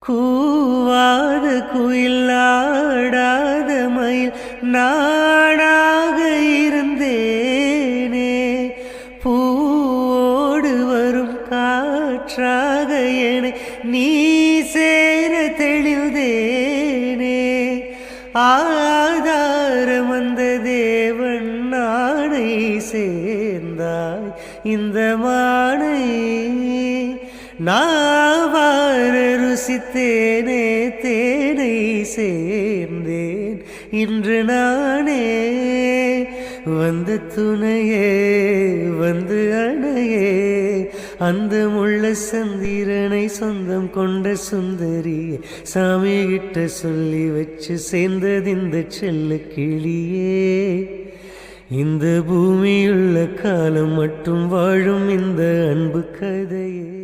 கூவாத குயில் ஆடாத மயில் நானாக இருந்தேனே, பூவோடு வரும் காற்றாக என நீ சேர தெளிந்தேனே, ஆதாரம் வந்த தேவன் நானை சேர்ந்தாய் இந்த மானை, நாவார ருசித்தேனே தேனை சேர்ந்தேன் இன்று நானே, வந்த துணையே வந்து அணையே, அந்த முள்ள சந்திரனை சொந்தம் கொண்ட சுந்தரியே, சாமி கிட்ட சொல்லி வச்சு சேர்ந்தது இந்த செல்ல கிளியே, இந்த பூமியுள்ள காலம் மட்டும் வாழும் இந்த அன்பு கதையே.